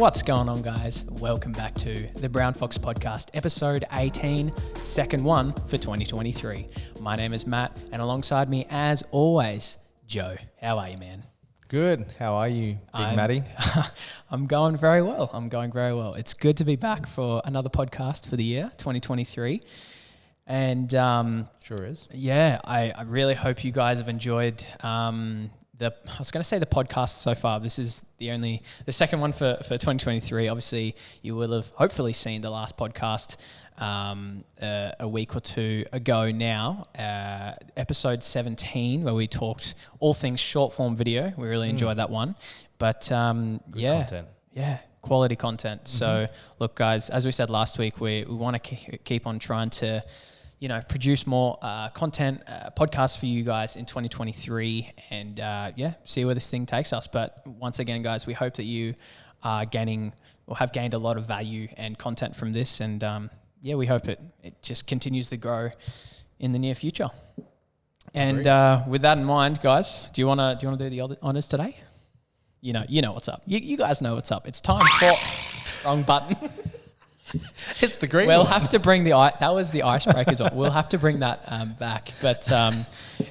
What's going on, guys? Welcome back to the Brown Fox Podcast, episode 18, second one for 2023. My name is Matt, and alongside me, as always, Joe. How are you, man? Good. How are you, Big Matty? I'm going very well. It's good to be back for another podcast for the year, 2023. And Sure is. yeah, I really hope you guys have enjoyed I was going to say the podcast so far. This is the second one for 2023. Obviously, you will have hopefully seen the last podcast a week or two ago now, episode 17, where we talked all things short form video. We really enjoyed that one. But Content. Yeah, quality content. So look, guys, as we said last week, we want to keep on trying to produce more content, podcasts for you guys in 2023 and see where this thing takes us. But once again, guys, we hope that you are gaining or have gained a lot of value and content from this. And we hope it just continues to grow in the near future. And with that in mind, guys, do you want to do the honors today? You know what's up. You guys know what's up. It's time for wrong button. It's the green We'll one. have to bring that was the icebreaker as well. We'll have to bring that back. But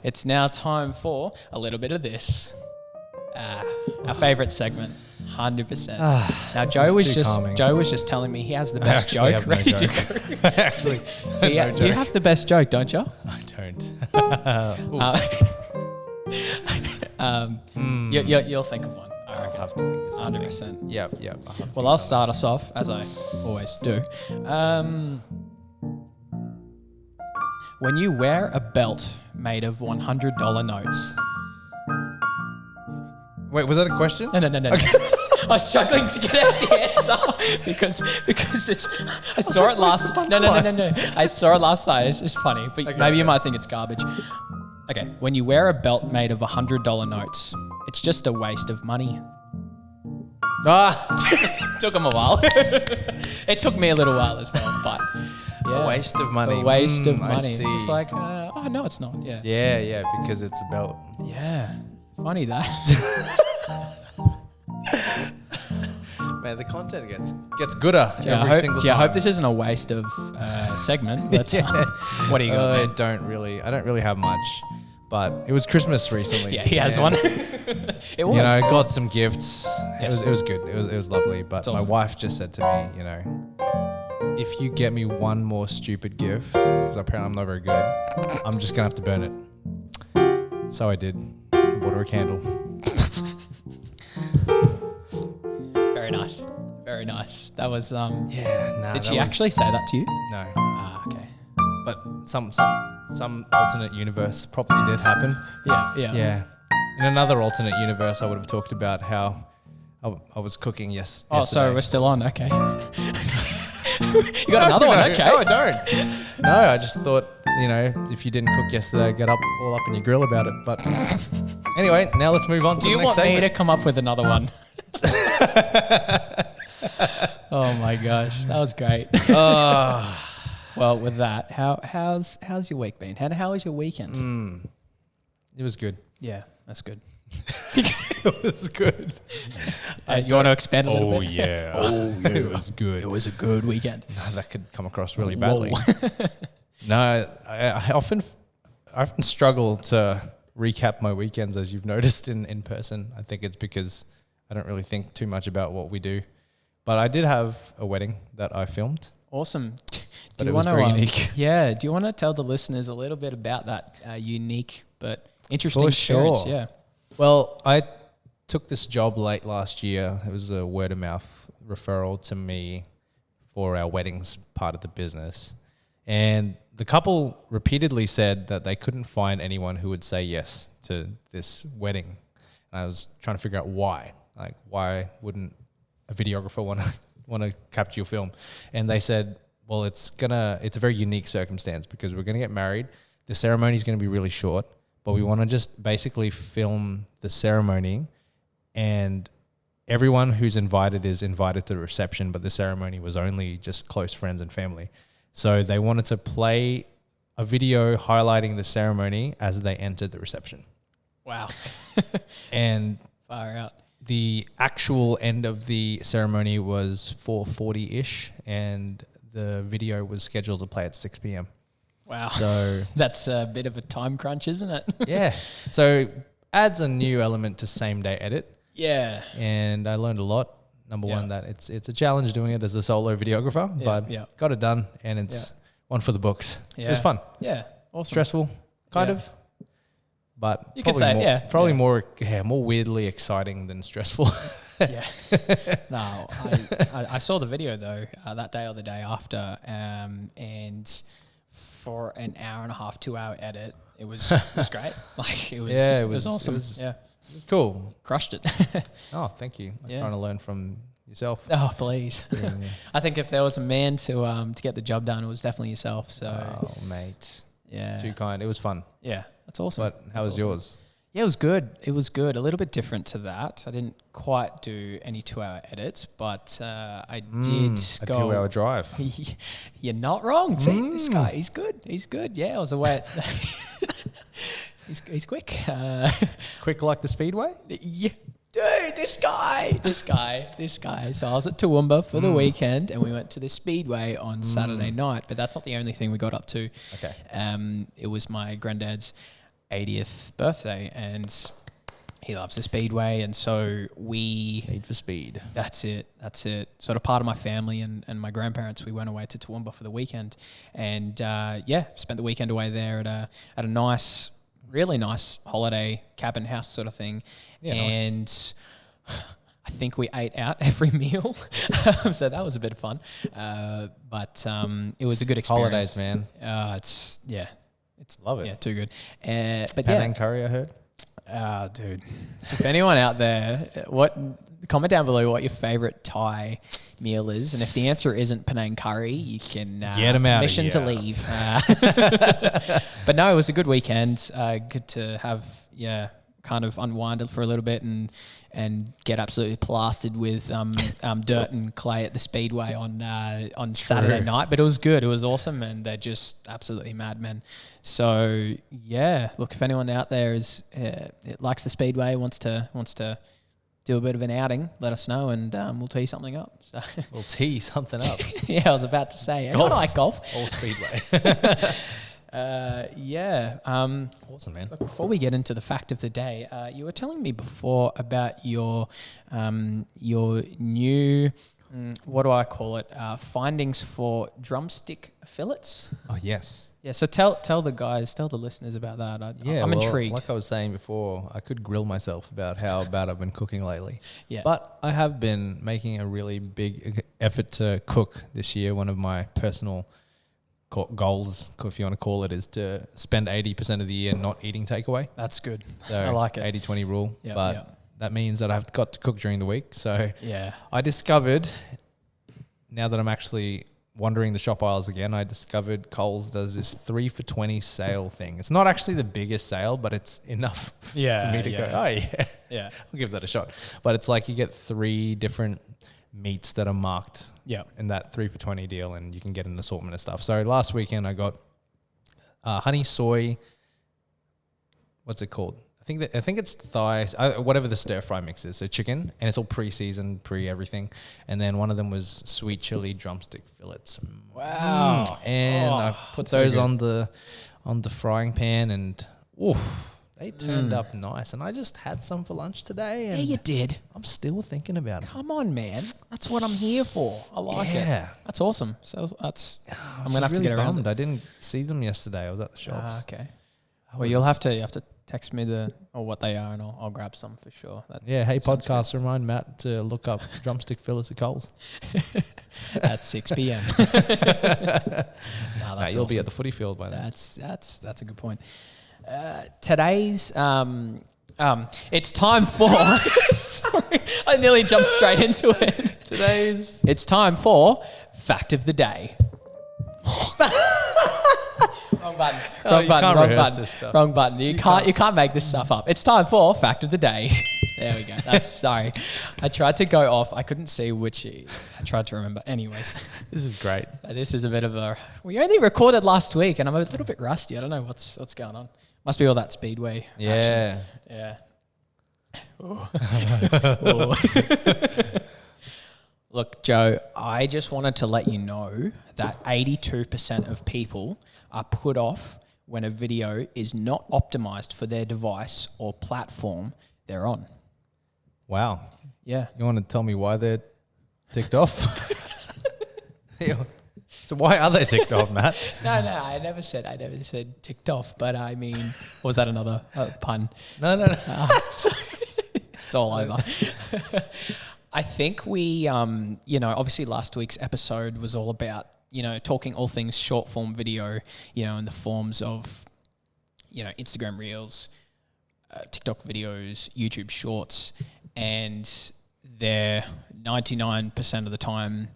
it's now time for a little bit of this. Our favourite segment, 100%. Now, Joe was just telling me he has the best joke ready to go. Actually, You have the best joke, don't you? I don't. You'll think of one. I'll have to think of something. 100%. Yep. Well, I'll start us off, as I always do. When you wear a belt made of $100 notes. Wait, was that a question? No. Okay. I was struggling to get out the answer because I saw it last. No. I saw it last night. It's funny, but maybe you might think it's garbage. Okay, when you wear a belt made of $100 notes, it's just a waste of money. Took him a while. It took me a little while as well, but yeah. A waste of money. A waste of money. I see. It's like, no, it's not. Yeah. Yeah, because it's a belt. Yeah. Funny that. Man, the content gets gooder every single time. I hope this isn't a waste of segment. But what do you got? I don't really have much, but it was Christmas recently. Yeah, he has one. It was. Got some gifts. Yes. It was good. It was lovely. But awesome. My wife just said to me, if you get me one more stupid gift, because apparently I'm not very good, I'm just gonna have to burn it. So I did. I bought her a candle. Very nice. That was Did she was, actually say that to you? No. Okay. But some alternate universe probably did happen. Yeah. In another alternate universe, I would have talked about how I was cooking yesterday. Oh, so we're still on. Okay. You got another one. Okay. No, I don't. No, I just thought, if you didn't cook yesterday, get all up in your grill about it. But anyway, now let's move on to the next segment. Do you want me to come up with another one? Oh my gosh, that was great. Well, with that, how's your week been? How was your weekend? It was good. Yeah, that's good. It was good. You want to expand a little bit? Yeah. It was good. It was a good weekend. No, that could come across really badly. No, I often struggle to recap my weekends, as you've noticed in person. I think it's because I don't really think too much about what we do. But I did have a wedding that I filmed. Awesome. But it was very unique. Yeah. Do you want to tell the listeners a little bit about that unique but interesting experience? Sure. Yeah. Well, I took this job late last year. It was a word of mouth referral to me for our weddings part of the business. And the couple repeatedly said that they couldn't find anyone who would say yes to this wedding. And I was trying to figure out why. Like, why wouldn't a videographer want to capture your film? And they said, well, it's a very unique circumstance because we're going to get married. The ceremony is going to be really short, but we want to just basically film the ceremony, and everyone who's invited is invited to the reception, but the ceremony was only just close friends and family. So they wanted to play a video highlighting the ceremony as they entered the reception. Wow. And far out. the actual end of the ceremony was 4:40-ish, and the video was scheduled to play at 6 p.m. Wow. So that's a bit of a time crunch, isn't it? yeah. So adds a new element to same-day edit. Yeah. And I learned a lot. Number one, that it's a challenge doing it as a solo videographer, but got it done, and it's one for the books. Yeah. It was fun. Yeah. Awesome. Stressful, kind of. But you could say, more weirdly exciting than stressful. Yeah. No, I saw the video though that day or the day after, and for an hour and a half, 2 hour edit, it was great. Like it was awesome. It was cool. Crushed it. Oh, thank you. I'm trying to learn from yourself. Oh, please. Yeah. I think if there was a man to get the job done, it was definitely yourself. So, oh, mate. Yeah. Too kind. It was fun. Yeah. That's awesome. But how was yours? Yeah, it was good. It was good. A little bit different to that. I didn't quite do any 2 hour edits, but I did a go 2 hour drive. You're not wrong. See, this guy, he's good. He's good. Yeah, I was away. He's quick. Quick like the speedway? Yeah. Dude, this guy. So I was at Toowoomba for the weekend, and we went to the Speedway on Saturday night. But that's not the only thing we got up to. Okay. It was my granddad's 80th birthday, and he loves the Speedway, and so we... Need for speed. That's it. Sort of part of my family and my grandparents, we went away to Toowoomba for the weekend, and spent the weekend away there at a nice... really nice holiday cabin house sort of thing. Yeah, and nice. I think we ate out every meal. So that was a bit of fun. But it was a good experience. Holidays, man. Love it. Yeah, too good. But Penang curry, I heard. Dude. If anyone out there, comment down below what your favorite Thai meal is, and if the answer isn't Penang curry, you can get them out. Mission to leave. But no, it was a good weekend. Good to have kind of unwind for a little bit and get absolutely plastered with dirt and clay at the Speedway on Saturday night. But it was good. It was awesome, and they're just absolutely madmen. So yeah, look, if anyone out there likes the Speedway, wants to do a bit of an outing, let us know, and we'll tee something up. So we'll tee something up. Yeah, I was about to say. I like golf. All Speedway. Awesome, man. Before we get into the fact of the day, you were telling me before about your new, what do I call it? Findings for drumstick fillets. Oh, yes. Yeah, so tell the listeners about that. I'm intrigued. Like I was saying before, I could grill myself about how bad I've been cooking lately. Yeah. But I have been making a really big effort to cook this year. One of my personal goals, if you want to call it, is to spend 80% of the year not eating takeaway. That's good. So I like it. 80-20 rule. That means that I've got to cook during the week. So I discovered, now that I'm actually wandering the shop aisles again, I discovered Coles does this 3 for $20 sale thing. It's not actually the biggest sale, but it's enough for me to go, I'll give that a shot. But it's like you get 3 different meats that are marked in that 3 for $20 deal, and you can get an assortment of stuff. So last weekend I got honey soy, what's it called? I think it's thighs, whatever the stir fry mix is. So chicken, and it's all pre-seasoned, everything. And then one of them was sweet chili drumstick fillets. Wow! And I put those on the frying pan, and they turned up nice. And I just had some for lunch today. And you did. I'm still thinking about it. Come on, man! That's what I'm here for. I like it. That's awesome. So I'm gonna have to get around it. I didn't see them yesterday. I was at the shops. Okay. Well, you'll have to text me what they are, and I'll grab some for sure. Hey, podcast, remind Matt to look up drumstick fillets at Coles. At 6 p.m. Matt, you'll be at the footy field by then. That's a good point. Today's it's time for sorry, I nearly jumped straight into it. It's time for fact of the day. Wrong button. You can't make this stuff up. It's time for fact of the day. There we go. Sorry. I tried to go off. I couldn't see which. I tried to remember. Anyways, this is great. This is a bit of a. We only recorded last week, and I'm a little bit rusty. I don't know what's going on. Must be all that Speedway. Yeah. Action. Yeah. Look, Joe, I just wanted to let you know that 82% of people are put off when a video is not optimized for their device or platform they're on. Wow. Yeah. You want to tell me why they're ticked off? So why are they ticked off, Matt? No, I never said ticked off, but I mean, was that another pun? No. It's all over. I think we, obviously last week's episode was all about, talking all things short form video, in the forms of, Instagram Reels, TikTok videos, YouTube Shorts, and they're 99% of the time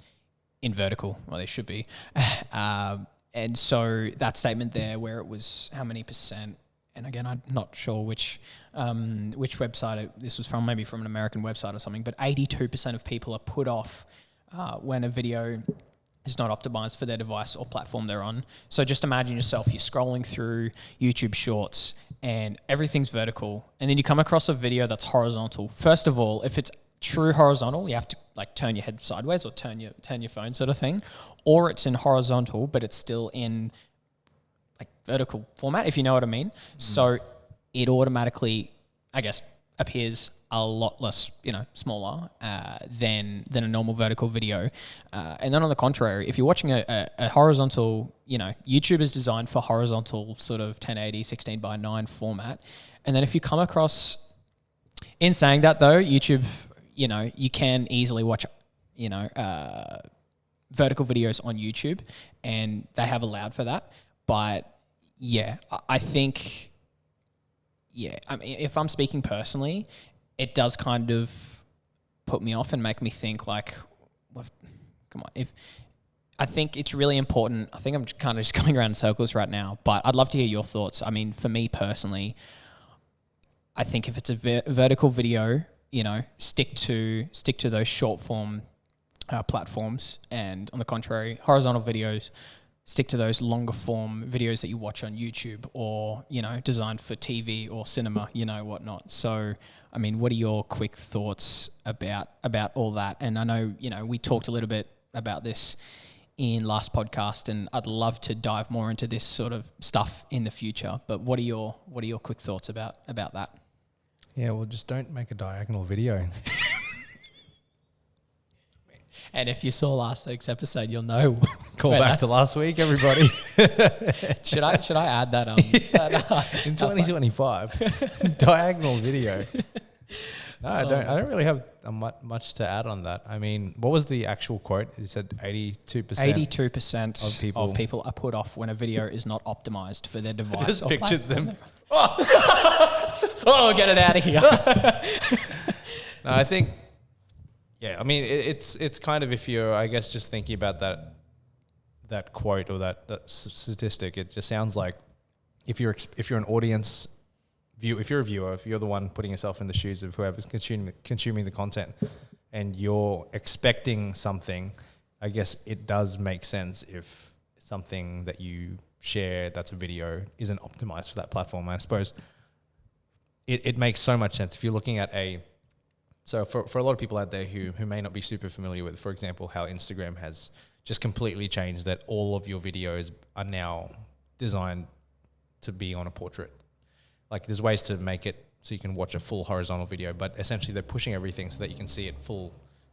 in vertical. Well, they should be. And so that statement there where it was how many percent, and again, I'm not sure which website this was from, maybe from an American website or something, but 82% of people are put off when a video is not optimized for their device or platform they're on. So just imagine yourself, you're scrolling through YouTube Shorts and everything's vertical, and then you come across a video that's horizontal. First of all, if it's true horizontal, you have to like turn your head sideways or turn your phone sort of thing, or it's in horizontal but it's still in like vertical format, if you know what I mean. So it automatically, I guess, appears a lot less, smaller than a normal vertical video. And then on the contrary, if you're watching a horizontal, YouTube is designed for horizontal sort of 1080, 16:9 format. And then if you come across, in saying that though, YouTube, you can easily watch, vertical videos on YouTube, and they have allowed for that. But yeah, I think, I mean, if I'm speaking personally, it does kind of put me off and make me think like, come on, I think it's really important. I think I'm kind of just going around in circles right now, but I'd love to hear your thoughts. I mean, for me personally, I think if it's a vertical video, stick to those short form platforms, and on the contrary, horizontal videos, stick to those longer form videos that you watch on YouTube or, designed for TV or cinema, whatnot. So, I mean, what are your quick thoughts about all that? And I know, we talked a little bit about this in last podcast, and I'd love to dive more into this sort of stuff in the future. But what are your quick thoughts about that? Yeah, well, just don't make a diagonal video. And if you saw last week's episode, you'll know. Call back to last week, everybody. Should I add that? In 2025, diagonal video. No, I don't really have much to add on that. I mean, what was the actual quote? You said 82%. 82% of people are put off when a video is not optimized for their device. I just pictured them. Oh, get it out of here. No, I think. Yeah, I mean, it's kind of, if you're, I guess, just thinking about that quote or that statistic, it just sounds like if you're an audience if you're a viewer, if you're the one putting yourself in the shoes of whoever's consuming the content, and you're expecting something, I guess it does make sense if something that you share that's a video isn't optimized for that platform. I suppose it makes so much sense if you're looking at So for a lot of people out there who may not be super familiar with, for example, how Instagram has just completely changed that all of your videos are now designed to be on a portrait. Like, there's ways to make it so you can watch a full horizontal video, but essentially they're pushing everything so that you can see it full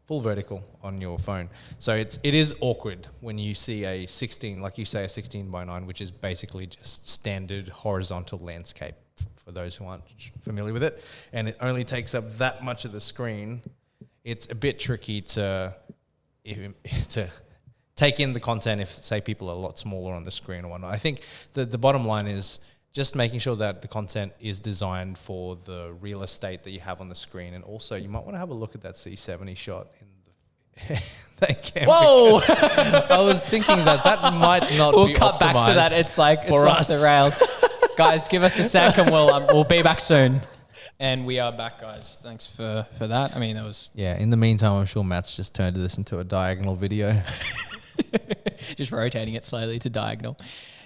vertical on your phone. So it is awkward when you see a 16:9, which is basically just standard horizontal landscape, for those who aren't familiar with it, and it only takes up that much of the screen. It's a bit tricky to take in the content if, say, people are a lot smaller on the screen or whatnot. I think the bottom line is just making sure that the content is designed for the real estate that you have on the screen, and also you might want to have a look at that C70 shot in that camera. Whoa! I was thinking that might not be optimized. We'll cut back to that. It's like it's off the rails. Guys, give us a sec and we'll be back soon. And we are back, guys. Thanks for that. I mean, that was... Yeah, in the meantime, I'm sure Matt's just turned this into a diagonal video. Just rotating it slowly to diagonal.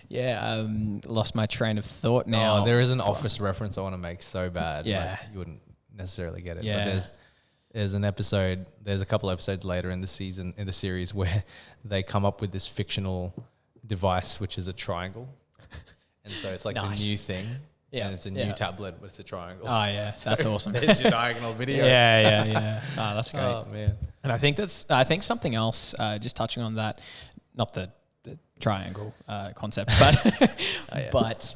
Yeah, lost my train of thought now. Oh, there is an Office reference I want to make so bad. Yeah. You wouldn't necessarily get it. Yeah. But there's a couple episodes later in the series where they come up with this fictional device, which is a triangle. And so it's like Nice. the new thing. Yeah. And it's a new tablet, but it's a triangle. Oh yeah, that's awesome. There's your diagonal video. Yeah. Oh, that's great. Oh, man. And I think something else, just touching on that, not the triangle concept, but but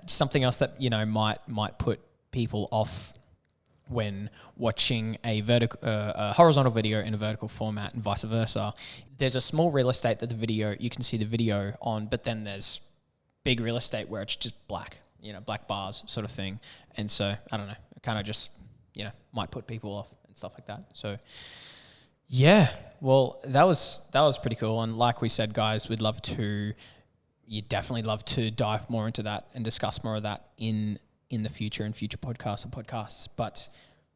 something else that might put people off when watching a horizontal video in a vertical format and vice versa. There's a small real estate that you can see the video on, but then there's big real estate where it's just black, black bars sort of thing. And so I don't know, it kind of just, might put people off and stuff like that. So yeah, well, that was pretty cool. And like we said, guys, you'd definitely love to dive more into that and discuss more of that in the future and future podcasts. But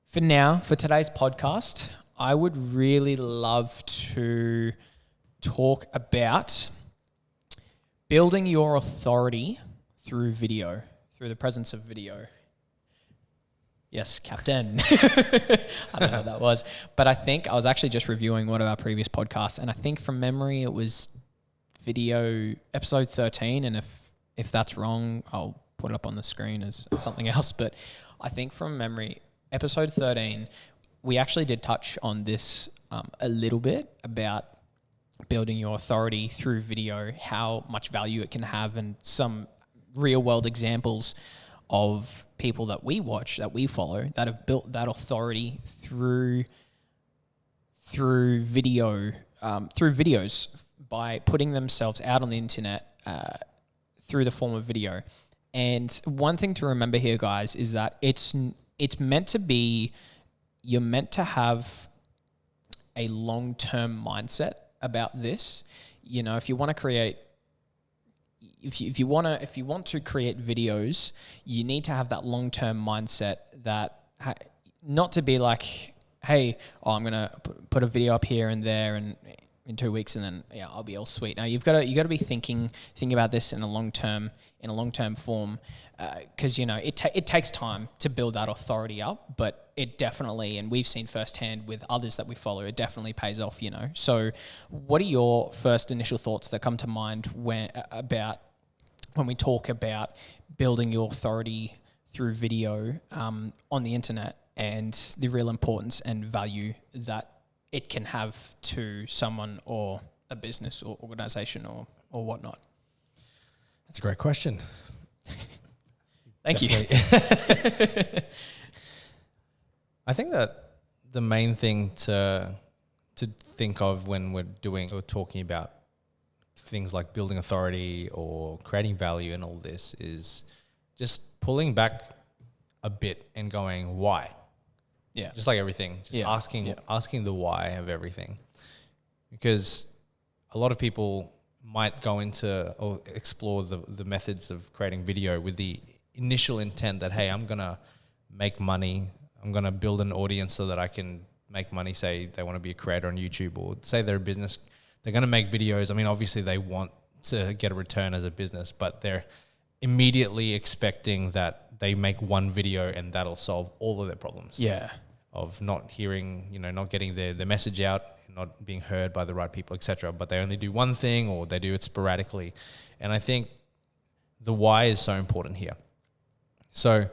for now, for today's podcast, I would really love to talk about building your authority through video, through the presence of video. Yes, Captain. I don't know what that was. But I think I was actually just reviewing one of our previous podcasts, and I think from memory it was video episode 13. And if that's wrong, I'll put it up on the screen as something else. But I think from memory, episode 13, we actually did touch on this a little bit about building your authority through video, how much value it can have, and some real world examples of people that we watch, that we follow, that have built that authority through video, through videos, by putting themselves out on the internet through the form of video. And one thing to remember here, guys, is that it's meant to be, you're meant to have a long-term mindset about this. If you want to create, if you want to create videos, you need to have that long-term mindset, that not to be like, hey, I'm gonna put a video up here and there, and in 2 weeks, and then I'll be all sweet. Now you've got to be thinking about this in a long term form, because it takes time to build that authority up, but it definitely, and we've seen firsthand with others that we follow, it definitely pays off. So what are your first initial thoughts that come to mind when we talk about building your authority through video on the internet, and the real importance and value that it can have to someone or a business or organization or whatnot? That's a great question. Thank you. I think that the main thing to think of when we're talking about things like building authority or creating value and all this is just pulling back a bit and going, why? Yeah. Just like everything, just asking the why of everything. Because a lot of people might go into or explore the methods of creating video with the initial intent that, hey, I'm going to make money. I'm going to build an audience so that I can make money. Say they want to be a creator on YouTube, or say they're a business. They're going to make videos. I mean, obviously they want to get a return as a business, but they're immediately expecting that they make one video and that'll solve all of their problems. Yeah. Of not hearing, not getting their message out, not being heard by the right people, etc. But they only do one thing, or they do it sporadically. And I think the why is so important here. So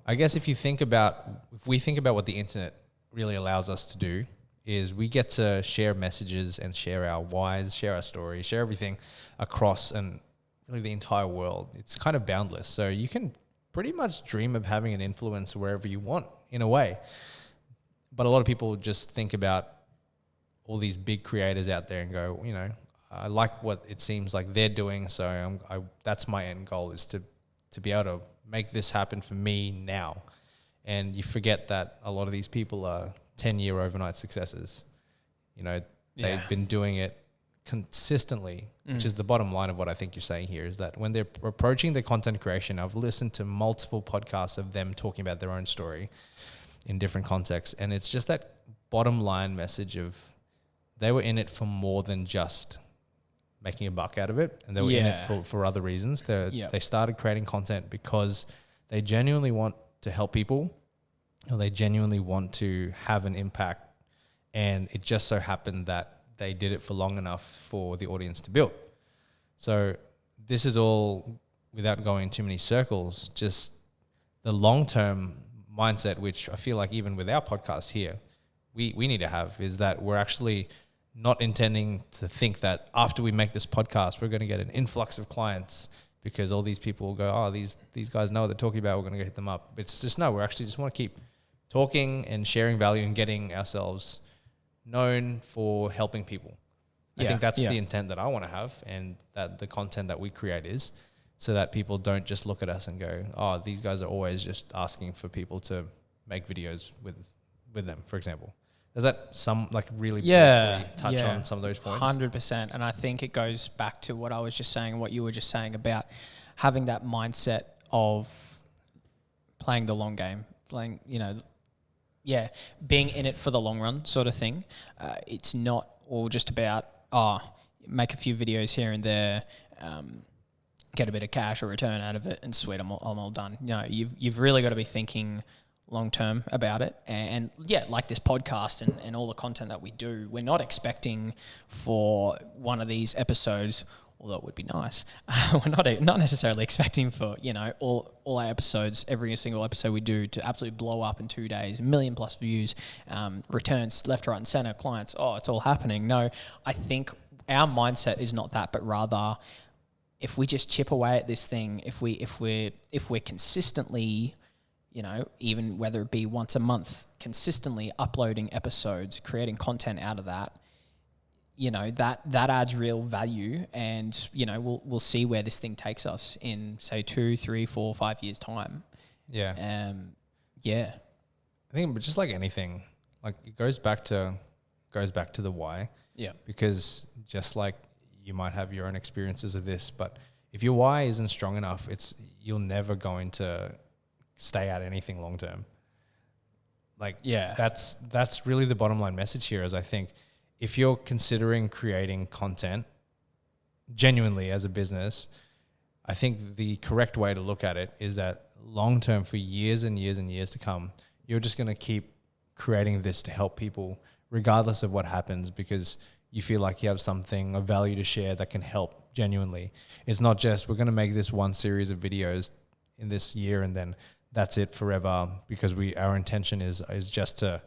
I guess if we think about what the internet really allows us to do, is we get to share messages and share our whys, share our stories, share everything across and really the entire world. It's kind of boundless. So you can pretty much dream of having an influence wherever you want, in a way. But a lot of people just think about all these big creators out there and go, I like what it seems like they're doing, so that's my end goal, is to be able to make this happen for me now. And you forget that a lot of these people are 10-year overnight successes. They've been doing it consistently, which is the bottom line of what I think you're saying here, is that when they're approaching the content creation, I've listened to multiple podcasts of them talking about their own story in different contexts. And it's just that bottom line message of they were in it for more than just making a buck out of it. And they were in it for other reasons. They started creating content because they genuinely want to help people or they genuinely want to have an impact, and it just so happened that they did it for long enough for the audience to build. So this is all, without going too many circles, just the long-term mindset, which I feel like even with our podcast here, we need to have, is that we're actually not intending to think that after we make this podcast, we're going to get an influx of clients because all these people will go, oh, these guys know what they're talking about, we're going to hit them up. It's just, no, we're actually just want to keep talking and sharing value and getting ourselves known for helping people. I think that's the intent that I want to have, and that the content that we create is, so that people don't just look at us and go, oh, these guys are always just asking for people to make videos with them, for example. Does that really briefly touch on some of those points? 100%. And I think it goes back to what I was just saying, what you were just saying about having that mindset of playing the long game, being in it for the long run sort of thing. It's not all just about, make a few videos here and there, get a bit of cash or return out of it, and sweet, I'm all done. No, you've really got to be thinking long term about it, and like this podcast and all the content that we do, we're not expecting for one of these episodes, although it would be nice. We're not necessarily expecting for all our episodes, every single episode we do, to absolutely blow up in 2 days, 1 million plus views, returns left, right, and center, clients. Oh, it's all happening. No, I think our mindset is not that, but rather, if we just chip away at this thing, if we're consistently, even whether it be once a month, consistently uploading episodes, creating content out of that, that adds real value, and we'll see where this thing takes us in, say, 2, 3, 4, 5 years time. I think, but just like anything, like it goes back to the why. Yeah. Because just like you might have your own experiences of this, but if your why isn't strong enough, you're never going to stay at anything long term. That's really the bottom line message here, is I think if you're considering creating content genuinely as a business, I think the correct way to look at it is that long term, for years and years and years to come, you're just going to keep creating this to help people regardless of what happens, because you feel like you have something of value to share that can help genuinely. It's not just, we're going to make this one series of videos in this year and then that's it forever, because our intention is just to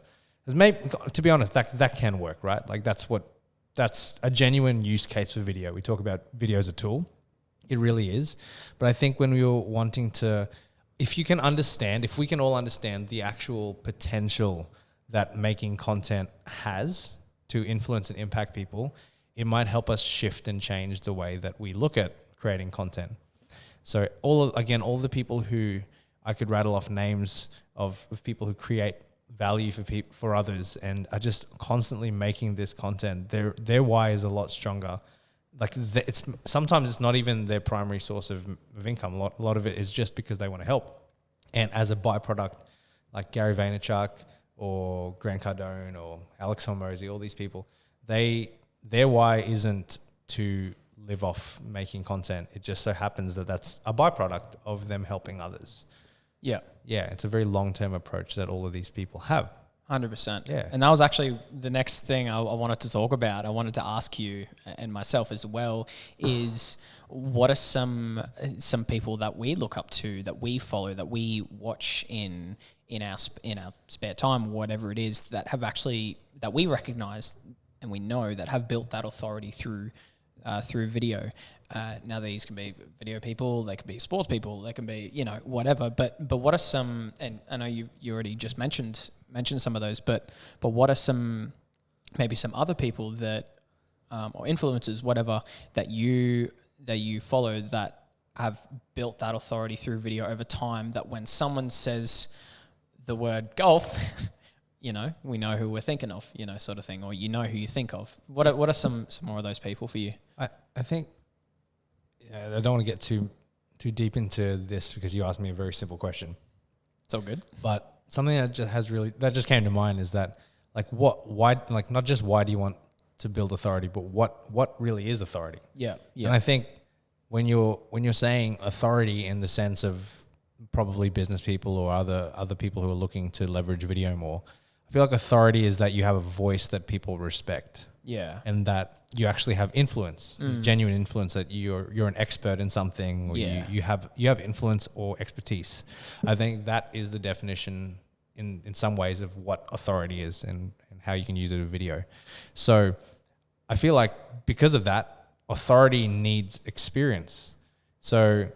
be honest, that can work, right? Like that's a genuine use case for video. We talk about video as a tool. It really is. But I think when we were wanting to, if we can all understand the actual potential that making content has to influence and impact people, it might help us shift and change the way that we look at creating content. So all the people who, I could rattle off names of people who create value for others and are just constantly making this content. Their why is a lot stronger. Like sometimes it's not even their primary source of income. A lot of it is just because they want to help. And as a byproduct, like Gary Vaynerchuk or Grant Cardone or Alex Hormozy, all these people, their why isn't to live off making content. It just so happens that that's a byproduct of them helping others. Yeah. Yeah, it's a very long-term approach that all of these people have. 100%. Yeah. And that was actually the next thing I wanted to talk about. I wanted to ask you, and myself as well, is what are some people that we look up to, that we follow, that we watch in our spare time, whatever it is, that we recognize and we know that have built that authority through video. Now these can be video people, they can be sports people, they can be, whatever. But what are some, and I know you already just mentioned some of those, but what are maybe some other people that, or influencers, whatever, that you follow that have built that authority through video over time, that when someone says the word golf, we know who we're thinking of, sort of thing, or who you think of. What are some more of those people for you? I think, I don't want to get too deep into this because you asked me a very simple question. It's all good. But something that just came to mind is that, why, not just why do you want to build authority, but what really is authority? Yeah. And I think when you're saying authority in the sense of probably business people or other people who are looking to leverage video more. I feel like authority is that you have a voice that people respect. Yeah. And that you actually have influence, genuine influence, that you're an expert in something, or you have influence or expertise. I think that is the definition in some ways of what authority is and how you can use it in video. So I feel like because of that, authority needs experience. So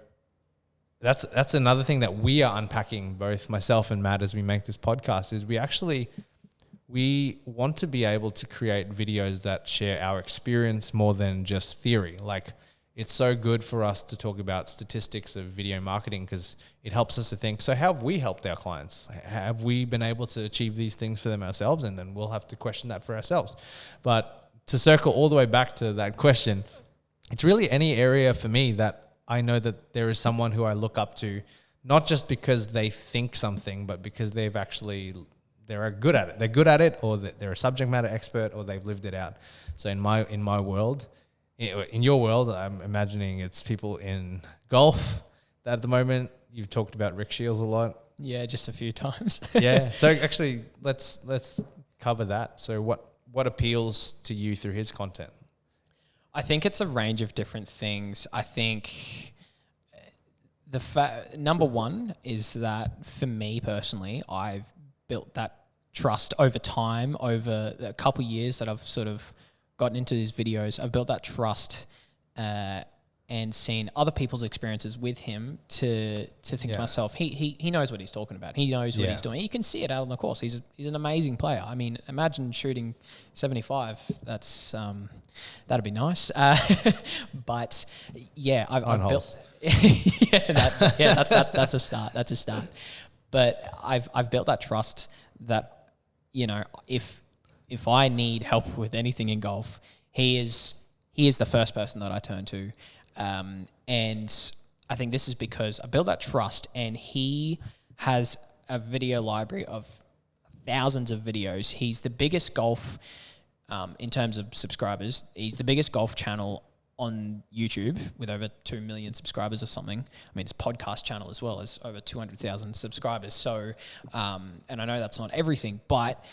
that's another thing that we are unpacking, both myself and Matt, as we make this podcast, is we want to be able to create videos that share our experience more than just theory. Like, it's so good for us to talk about statistics of video marketing because it helps us to think, so how have we helped our clients? Have we been able to achieve these things for them ourselves? And then we'll have to question that for ourselves. But to circle all the way back to that question, it's really any area for me that I know that there is someone who I look up to, not just because they think something, but because they're good at it. They're good at it, or they're a subject matter expert, or they've lived it out. So in my world, in your world, I'm imagining it's people in golf that at the moment you've talked about Rick Shields a lot. Yeah, just a few times. Yeah. So actually, let's cover that. So what appeals to you through his content? I think it's a range of different things. I think number one is that for me personally, I've built that trust over time, over a couple of years that I've sort of gotten into these videos. I've built that trust and seen other people's experiences with him to think to myself, he knows what he's talking about. He knows what he's doing. You can see it out on the course. He's an amazing player. I mean, imagine shooting 75. That's that'd be nice. But yeah, I've built. That's a start. That's a start. But I've built that trust that, you know, if I need help with anything in golf, he is the first person that I turn to. And I think this is because I built that trust, and he has a video library of thousands of videos. He's the biggest golf, in terms of subscribers, he's the biggest golf channel on YouTube with over 2 million subscribers or something. I mean, his podcast channel as well is over 200,000 subscribers. So, and I know that's not everything, but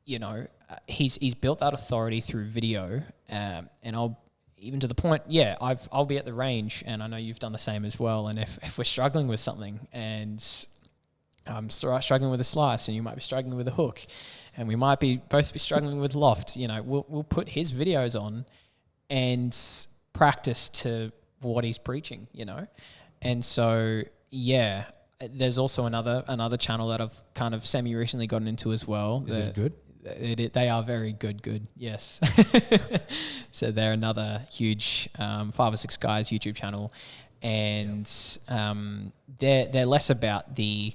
you know, he's built that authority through video, and I'll even to the point, I'll be at the range, and I know you've done the same as well. And if we're struggling with something, and I'm struggling with a slice, and you might be struggling with a hook, and we might both be struggling with loft, you know, we'll put his videos on and practice to what he's preaching, you know. And so there's also another channel that I've kind of semi-recently gotten into as well. Is it good? They are very good, yes. So they're another huge 5 or 6 guys YouTube channel, and they're less about the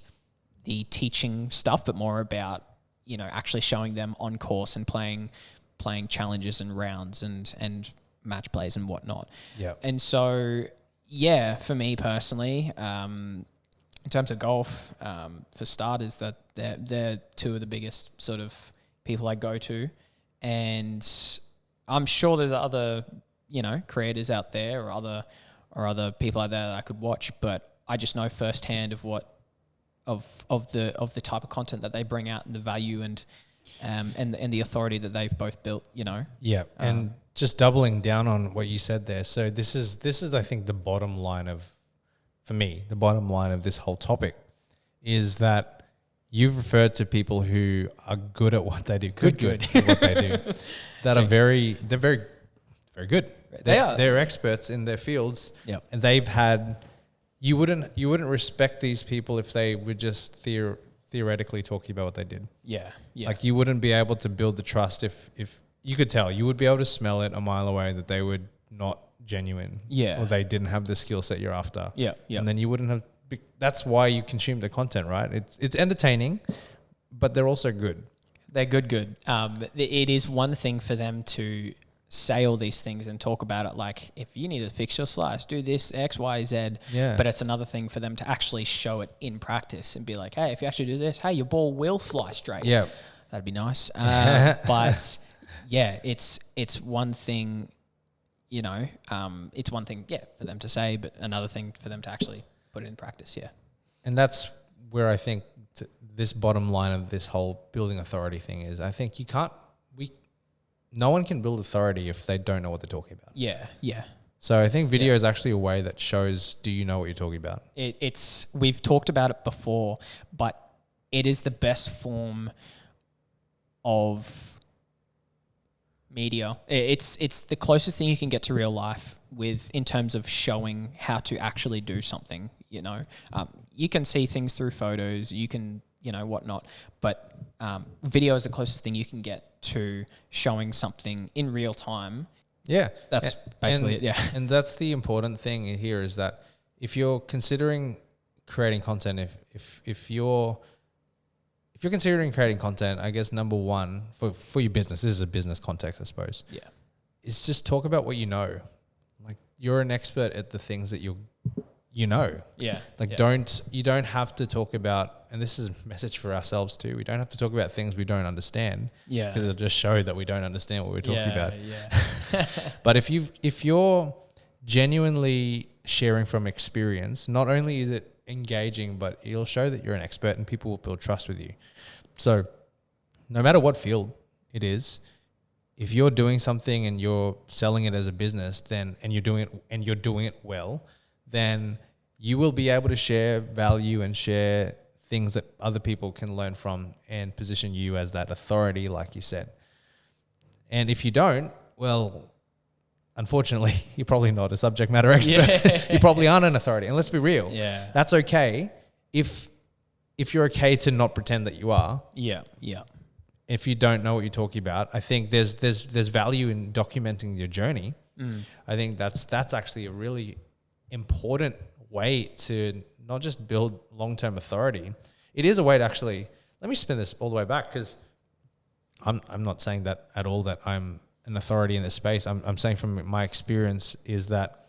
teaching stuff, but more about, you know, actually showing them on course and playing challenges and rounds and match plays and whatnot. Yeah. And so for me personally, in terms of golf, for starters, that they're two of the biggest sort of people I go to, and I'm sure there's other, you know, creators out there or other people out there that I could watch, but I just know firsthand of the type of content that they bring out and the value and the authority that they've both built, you know. Yeah, and just doubling down on what you said there. So this is I think the bottom line of this whole topic is that you've referred to people who are good at what they do, good at what they do, that are they're very, very good. They're experts in their fields, and they've had. You wouldn't respect these people if they were just theoretically talking about what they did. Yeah. Like, you wouldn't be able to build the trust if you could tell. You would be able to smell it a mile away that they were not genuine. Yeah. Or they didn't have the skill set you're after. Yeah. And then you wouldn't have. That's why you consume the content, right? It's entertaining, but they're also good. They're good. It is one thing for them to say all these things and talk about it, like, if you need to fix your slice, do this X, Y, Z. Yeah. But it's another thing for them to actually show it in practice and be like, hey, if you actually do this, hey, your ball will fly straight. Yeah. That'd be nice. But yeah, it's one thing, you know, it's one thing, for them to say, but another thing for them to actually put it in practice. Yeah. that's where I think this bottom line of this whole building authority thing is. I think no one can build authority if they don't know what they're talking about. Yeah. So I think video is actually a way that shows, do you know what you're talking about? We've talked about it before, but it is the best form of media. It's the closest thing you can get to real life in terms of showing how to actually do something. You can see things through photos, you can, whatnot, but video is the closest thing you can get to showing something in real time. Yeah. That's basically it, yeah. And that's the important thing here is that if you're considering creating content, if you're considering creating content, I guess number one for your business, this is a business context, I suppose. Yeah. Is just talk about what you know. Like you're an expert at the things that you know. Yeah. You don't have to talk about, and this is a message for ourselves too, we don't have to talk about things we don't understand. Yeah. Because it'll just show that we don't understand what we're talking about. Yeah. But if you're genuinely sharing from experience, not only is it engaging, but it'll show that you're an expert and people will build trust with you. So no matter what field it is, if you're doing something and you're selling it as a business, and you're doing it well, then you will be able to share value and share things that other people can learn from and position you as that authority, like you said. And if you don't, well, unfortunately, you're probably not a subject matter expert. Yeah. You probably aren't an authority. And let's be real. Yeah. That's okay if you're okay to not pretend that you are. Yeah. If you don't know what you're talking about, I think there's value in documenting your journey. I think that's actually a really important way to not just build long-term authority. It is a way to actually, let me spin this all the way back, because I'm not saying that at all that I'm an authority in this space. I'm saying from my experience is that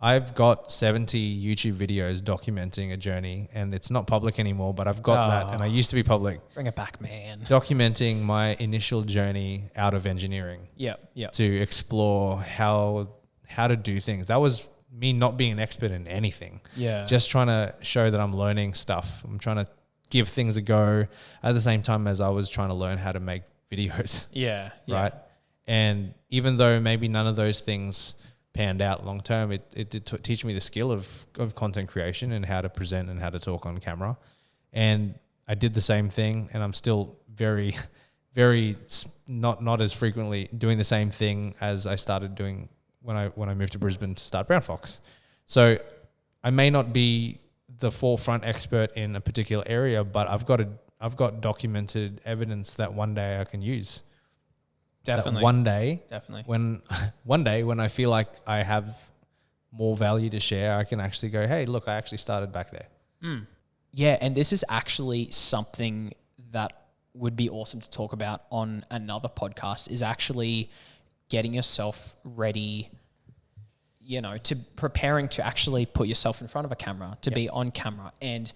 I've got 70 YouTube videos documenting a journey, and it's not public anymore, but I've got that, and I used to be public. Bring it back, man. Documenting my initial journey out of engineering. Yeah. To explore how to do things. That was me not being an expert in anything. Yeah. Just trying to show that I'm learning stuff. I'm trying to give things a go at the same time as I was trying to learn how to make videos. Yeah. Right. And even though maybe none of those things panned out long term, it did teach me the skill of content creation and how to present and how to talk on camera. And I did the same thing, and I'm still very, very not as frequently doing the same thing as I started doing when I moved to Brisbane to start Brown Fox. So I may not be the forefront expert in a particular area, but I've got documented evidence that one day I can use. Definitely. That one day, when I feel like I have more value to share, I can actually go, hey, look, I actually started back there. Yeah, and this is actually something that would be awesome to talk about on another podcast, is actually getting yourself ready, to preparing to actually put yourself in front of a camera, to be on camera. And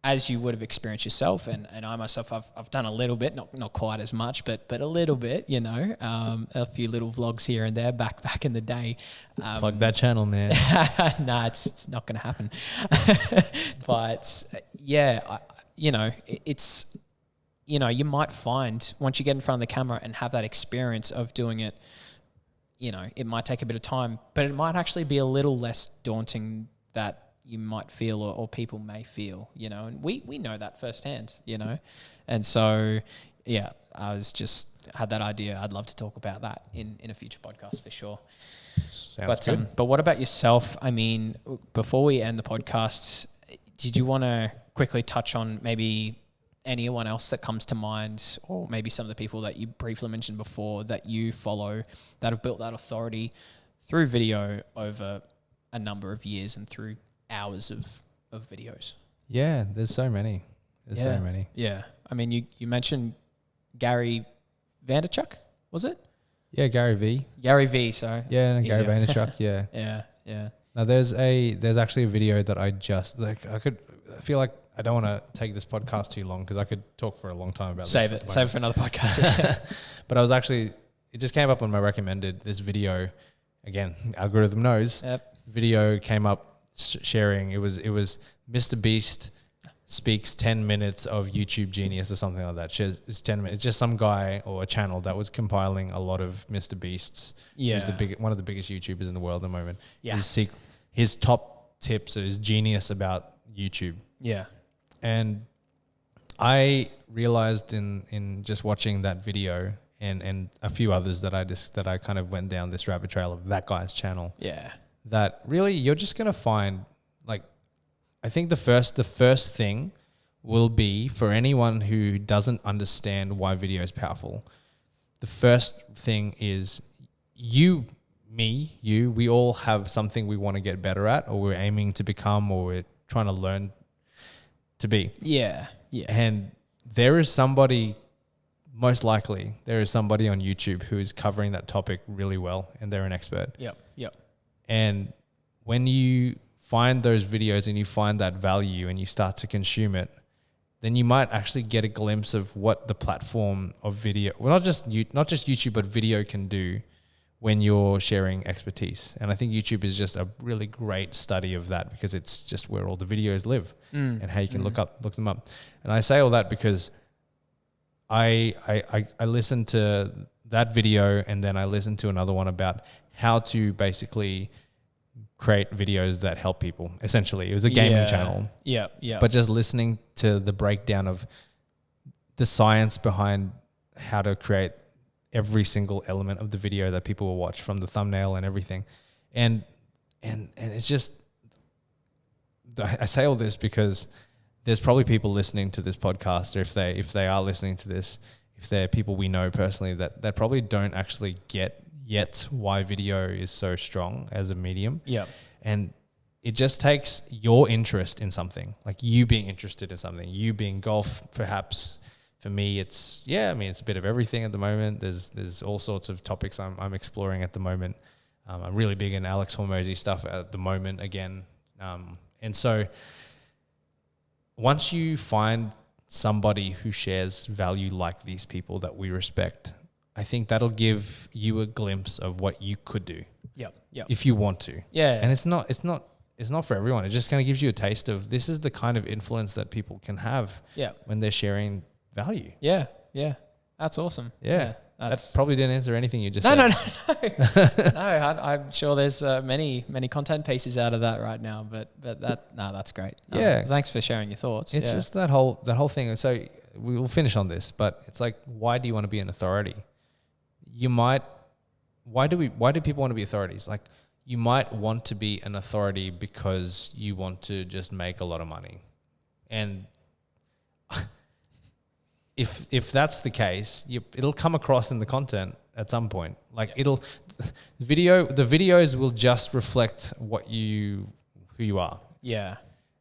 as you would have experienced yourself, and I myself, I've done a little bit, not quite as much, but a little bit, a few little vlogs here and there back in the day. Plug that channel, man. Nah, it's not going to happen. But yeah, it's, you might find once you get in front of the camera and have that experience of doing it, it might take a bit of time, but it might actually be a little less daunting that you might feel or people may feel, and we know that firsthand, and so, yeah, I had that idea. I'd love to talk about that in a future podcast for sure. Sounds good. But what about yourself? I mean, before we end the podcast, did you want to quickly touch on maybe anyone else that comes to mind, or maybe some of the people that you briefly mentioned before that you follow that have built that authority through video over a number of years and through hours of videos? Yeah, there's so many. So many. Yeah. I mean, you mentioned Gary Vaynerchuk, was it? Yeah, Gary V. Sorry. Yeah, Gary Vaynerchuk, yeah. Yeah. Now there's actually a video that I just I feel like I don't want to take this podcast too long because I could talk for a long time about Save this. Save it for another podcast. But it just came up on my recommended, this video, again, algorithm knows. Yep. Video came up sharing. It was Mr. Beast speaks 10 minutes of YouTube genius or something like that. It's 10 minutes. It's just some guy or a channel that was compiling a lot of Mr. Beast's. Yeah. Who's one of the biggest YouTubers in the world at the moment. Yeah. His top tips or his genius about YouTube. Yeah. And I realized in just watching that video and a few others that I kind of went down this rabbit trail of that guy's channel. Yeah. That really you're just gonna find, like, I think the first thing will be for anyone who doesn't understand why video is powerful. The first thing is we all have something we want to get better at, or we're aiming to become, or we're trying to learn to be. Yeah. Yeah. And most likely there is somebody on YouTube who is covering that topic really well, and they're an expert. Yep. And when you find those videos and you find that value and you start to consume it, then you might actually get a glimpse of what the platform of video, well, not just YouTube, but video can do when you're sharing expertise. And I think YouTube is just a really great study of that, because it's just where all the videos live and how you can look them up. And I say all that because I listened to that video, and then I listened to another one about how to basically create videos that help people. Essentially, it was a gaming channel. Yeah. But just listening to the breakdown of the science behind how to create every single element of the video that people will watch, from the thumbnail and everything. And it's just, I say all this because there's probably people listening to this podcast, or if they are listening to this, if they're people we know personally that probably don't actually get yet why video is so strong as a medium. Yeah. And it just takes your interest in something, like you being interested in something, you being golf, perhaps. For me, it's a bit of everything at the moment. There's all sorts of topics I'm exploring at the moment. I'm really big in Alex Hormozy stuff at the moment again. And so once you find somebody who shares value like these people that we respect, I think that'll give you a glimpse of what you could do. Yep. If you want to. Yeah. And it's not for everyone. It just kind of gives you a taste of, this is the kind of influence that people can have when they're sharing value. Yeah. That's awesome. Yeah. That probably didn't answer anything you just said. No. No, I'm sure there's many content pieces out of that right now, but that's great. Thanks for sharing your thoughts. It's just that whole thing. So we will finish on this, but it's like, why do you want to be an authority? Why do people want to be authorities? Like, you might want to be an authority because you want to just make a lot of money. And if that's the case, it'll come across in the content at some point. Like the videos will just reflect who you are. Yeah.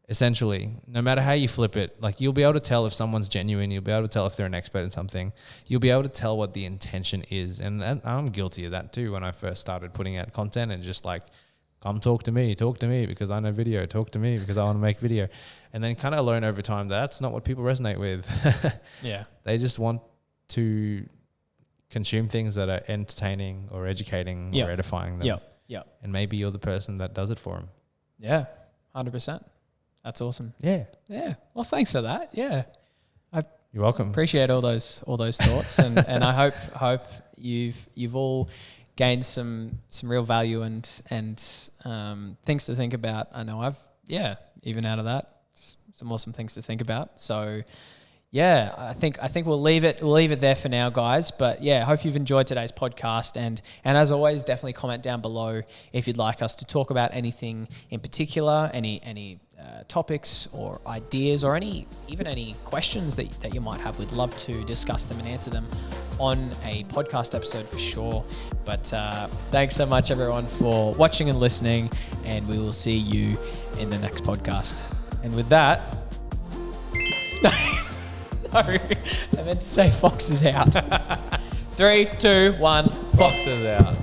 Essentially, no matter how you flip it, like, you'll be able to tell if someone's genuine. You'll be able to tell if they're an expert in something. You'll be able to tell what the intention is. And I'm guilty of that too. When I first started putting out content and just like, come talk to me because I know video, talk to me because I want to make video. And then kind of learn over time that's not what people resonate with. Yeah. They just want to consume things that are entertaining or educating or edifying them. Yeah. And maybe you're the person that does it for them. Yeah. 100%. That's awesome. Yeah. Well, thanks for that. Yeah. You're welcome. Appreciate all those thoughts, and I hope you've all gained some real value and things to think about. I know even out of that, some awesome things to think about. So yeah, I think we'll leave it there for now, guys. But yeah, I hope you've enjoyed today's podcast, and as always, definitely comment down below if you'd like us to talk about anything in particular, any topics or ideas, or even any questions that you might have. We'd love to discuss them and answer them on a podcast episode for sure. But thanks so much, everyone, for watching and listening, and we will see you in the next podcast. And with that, no, I meant to say Fox is out. 3, 2, 1, Fox is out.